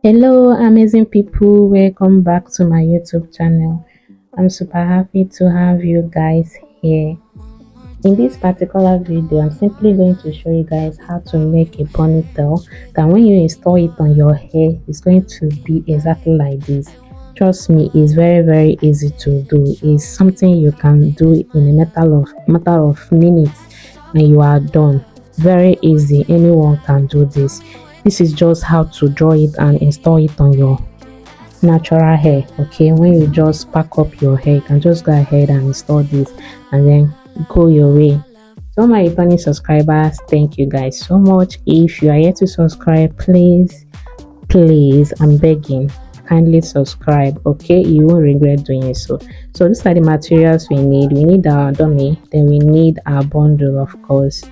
Hello, amazing people. Welcome back to my YouTube channel. I'm super happy to have you guys here. In this particular video, I'm simply going to show you guys how to make a ponytail that when you install it on your hair, it's going to be exactly like this. Trust me, it's very easy to do. It's something you can do in a matter of minutes and you are done. Very easy. Anyone can do this. This is just how to draw it and install it on your natural hair. Okay, when you just pack up your hair, you can just go ahead and install this and then go your way. So my returning subscribers, thank you guys so much. If you are yet to subscribe, please I'm begging, kindly subscribe. Okay, you won't regret doing it. So these are the materials we need our dummy, then we need our bundle, of course.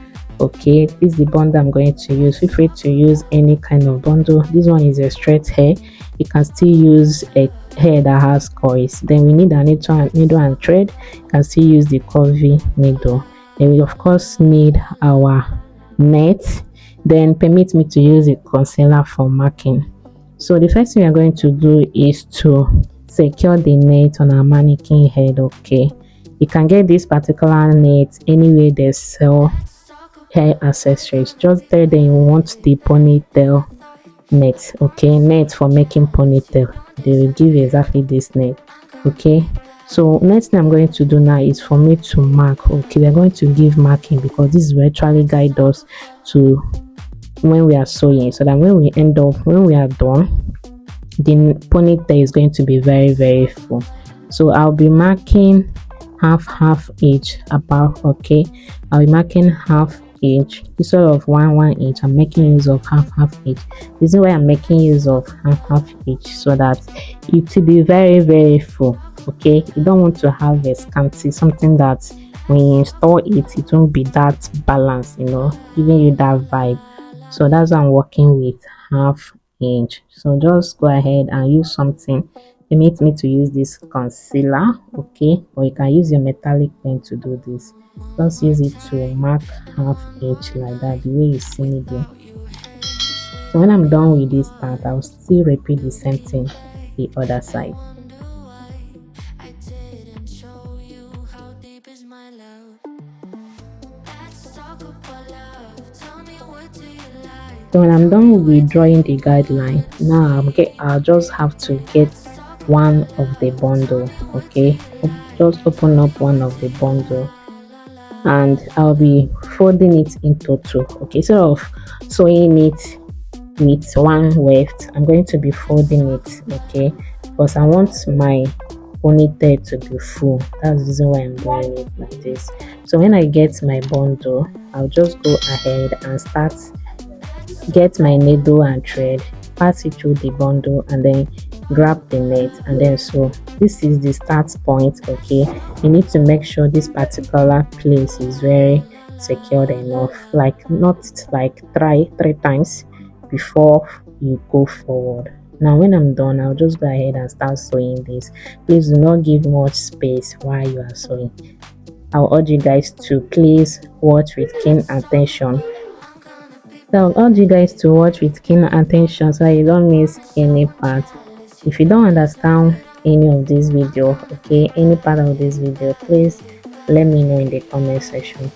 Okay, this is the bundle I'm going to use. Feel free to use any kind of bundle. This one is a straight hair. You can still use a hair that has coils. Then we need a needle and thread. You can still use the curvy needle. Then we of course need our net. Then permit me to use a concealer for marking. So the first thing we are going to do is to secure the net on our mannequin head. Okay, you can get this particular net anywhere they sell hair accessories. Just tell them you want the ponytail net. Okay, net for making ponytail. They will give you exactly this net. Okay, so next thing I'm going to do now is for me to mark. Okay, we're going to give marking because this will actually guide us to when we are sewing, so that when we are done, the ponytail is going to be very full. So I'll be marking half each about. Okay, I'll be marking half inch instead of one inch. I'm making use of half inch. This is why I'm making use of half inch, so that it will be very full. Okay, you don't want to have a scanty, something that when you install it won't be that balanced, giving you that vibe. So that's why I'm working with half inch. So just go ahead and use something. Permit me to use this concealer. Okay, or you can use your metallic pen to do this. Just use it to mark half inch like that, the way you see me do. So when I'm done with this part, I'll still repeat the same thing the other side. So when I'm done with drawing the guideline, now I'll just have to get one of the bundle. Okay, just open up one of the bundle and I'll be folding it into two. Okay, instead of sewing it with one weft, I'm going to be folding it. Okay, because I want my ponytail to be full. That's the reason why I'm doing it like this. So when I get my bundle, I'll just go ahead and get my needle and thread, pass it through the bundle, and then grab the net and then sew. This is the start point. Okay, you need to make sure this particular place is very secured enough, like not like try 3 times before you go forward. Now when I'm done, I'll just go ahead and start sewing this. Please do not give much space while you are sewing. I'll urge you guys to please watch with keen attention. So I'll urge you guys to watch with keen attention so you don't miss any part. If you don't understand any of this video, okay, any part of this video, please let me know in the comment section.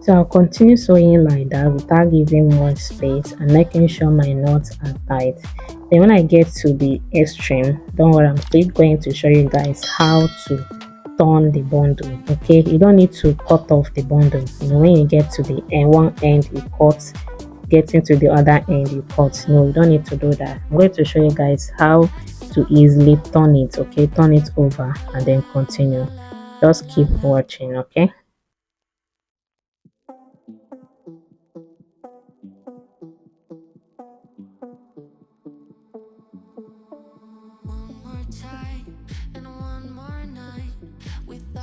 So I'll continue sewing like that without giving much space and making sure my knots are tight. Then when I get to the extreme, don't worry, I'm still going to show you guys how to turn the bundle. Okay, you don't need to cut off the bundle. When you get to the end, one end you cut, getting to the other end you cut. No, you don't need to do that. I'm going to show you guys how to easily turn it. Okay, turn it over and then continue. Just keep watching. Okay.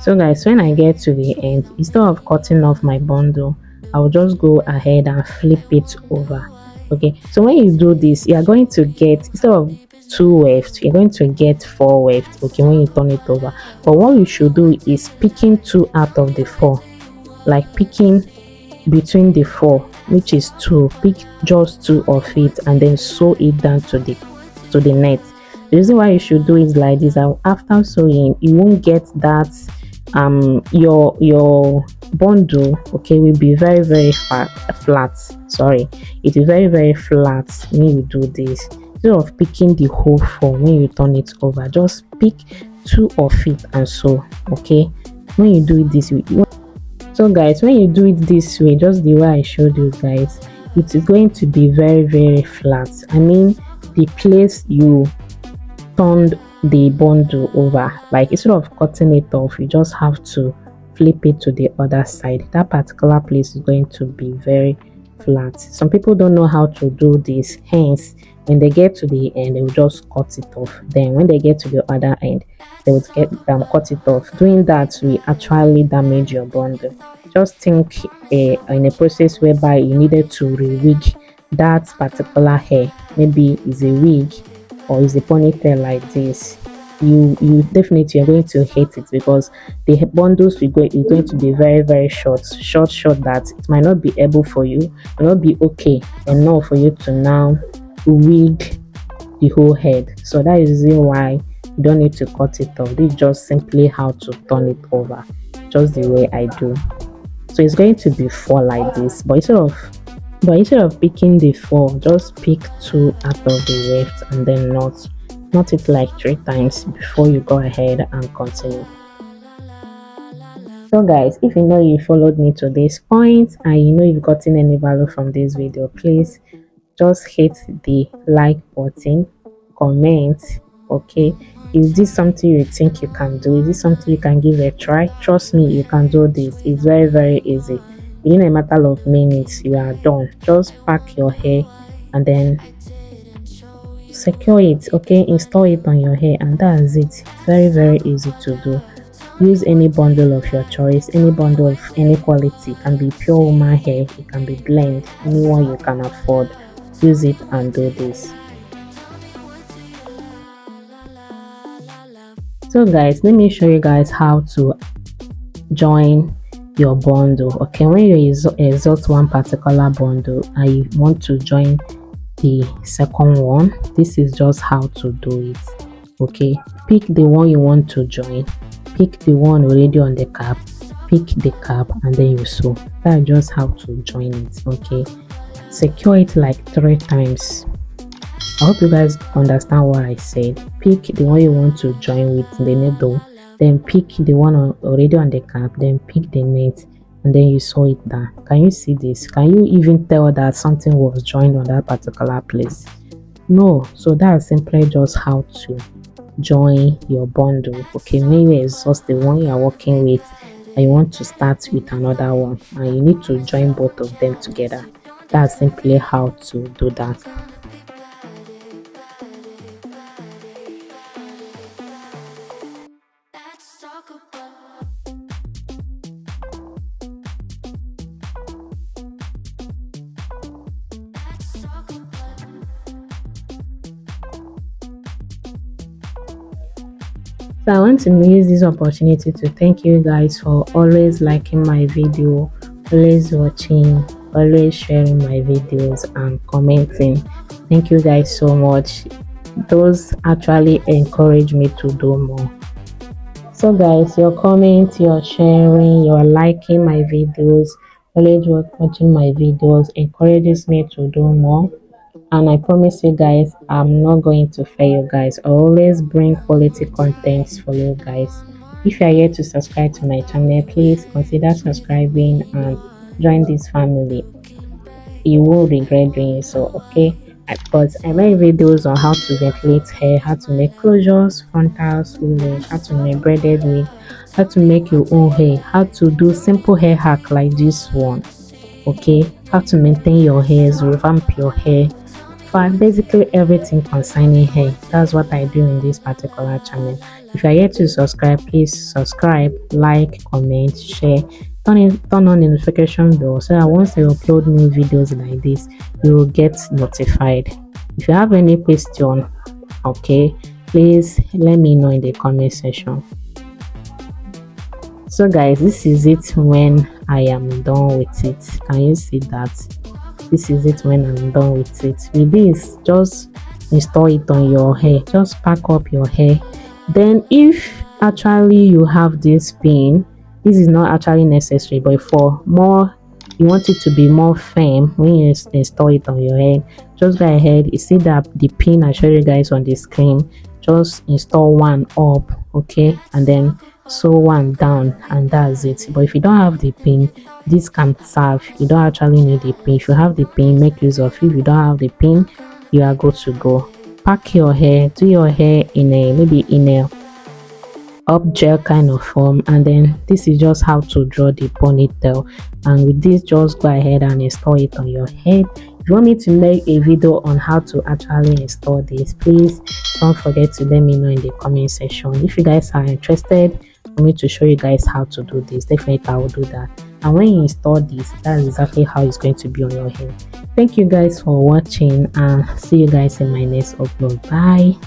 So guys, when I get to the end, instead of cutting off my bundle, I'll just go ahead and flip it over. Okay, so when you do this, you are going to get, instead of 2 wefts, you're going to get 4 wefts. Okay, when you turn it over. But what you should do is picking 2 out of the 4. like picking between the four, which is two. Pick just two of it and then sew it down to the net. The reason why you should do it like this, after sewing you won't get that your bundle, okay, will be very flat. Sorry, it is very flat when you do this. Instead of picking the whole four, when you turn it over, just pick two of it and sew. Okay, when you do it this way, so guys, when you do it this way, just the way I showed you guys, it is going to be very flat. I mean, the place you turned the bundle over, like instead of cutting it off, you just have to flip it to the other side. That particular place is going to be very flat. Some people don't know how to do this, hence when they get to the end, they will just cut it off. Then when they get to the other end, they will cut it off. Doing that will actually damage your bundle. Just think in a process whereby you needed to re-wig that particular hair, maybe it's a wig or is a ponytail like this, you definitely are going to hate it, because the bundles is going to be very short that it might not be able for you, will not be okay enough for you to now wig the whole head. So that is the reason why you don't need to cut it off. This is just simply how to turn it over, just the way I do. So it's going to be four like this, but instead of picking the four, just pick two out of the left and then knot it like 3 times before you go ahead and continue. So guys, if you know you followed me to this point and you know you've gotten any value from this video, please just hit the like button, comment. Okay, is this something you think you can do? Is this something you can give a try? Trust me, you can do this. It's very easy. In a matter of minutes you are done. Just pack your hair and then secure it. Okay, install it on your hair, and that's it. Very easy to do. Use any bundle of your choice, any bundle of any quality. It can be pure woman hair, it can be blend, anyone you can afford. Use it and do this. So guys, let me show you guys how to join your bundle. Okay, when you exhaust one particular bundle and you want to join the second one, this is just how to do it. Okay, pick the one you want to join, pick the one already on the cap, pick the cap, and then you sew. That's just how to join it. Okay, secure it like 3 times. I hope you guys understand what I said. Pick the one you want to join with the needle, then pick the one already on the cap, then pick the net, and then you sew it down. Can you see this? Can you even tell that something was joined on that particular place? No. So that's simply just how to join your bundle. Okay, when you exhaust the one you are working with and you want to start with another one, and you need to join both of them together, that's simply how to do that. So I want to use this opportunity to thank you guys for always liking my video, always watching, always sharing my videos and commenting. Thank you guys so much. Those actually encourage me to do more. So guys, your comments, your sharing, your liking my videos, always watching my videos encourages me to do more. And I promise you guys, I'm not going to fail you guys. I always bring quality contents for you guys. If you are here to subscribe to my channel, please consider subscribing and join this family. You won't regret doing so. Okay, because I make videos on how to ventilate hair, how to make closures, frontals, wig, how to make braided wig, how to make your own hair, how to do simple hair hack like this one. Okay, how to maintain your hairs, revamp your hair, basically everything concerning hair. That's what I do in this particular channel. If you are yet to subscribe, please subscribe, like, comment, share, turn on the notification bell so that once I upload new videos like this, you will get notified. If you have any question, okay, please let me know in the comment section. So guys, this is it when I am done with it. Can you see that? This is it when I'm done with it. With this, just install it on your hair. Just pack up your hair. Then if actually you have this pin, this is not actually necessary, but for more, you want it to be more firm when you install it on your head, just go ahead. You see that the pin I showed you guys on the screen, just install one up, okay, and then sew one down, and that's it. But if you don't have the pin, this can serve. You don't actually need the pin. If you have the pin, make use of it. If you don't have the pin, you are good to go. Pack your hair, do your hair in a maybe in a up gel kind of form, and then this is just how to draw the ponytail. And with this, just go ahead and install it on your head. If you want me to make a video on how to actually install this, please don't forget to let me know in the comment section. If you guys are interested for me to show you guys how to do this, definitely I will do that. And when you install this, that's exactly how it's going to be on your head. Thank you guys for watching, and see you guys in my next upload. Bye.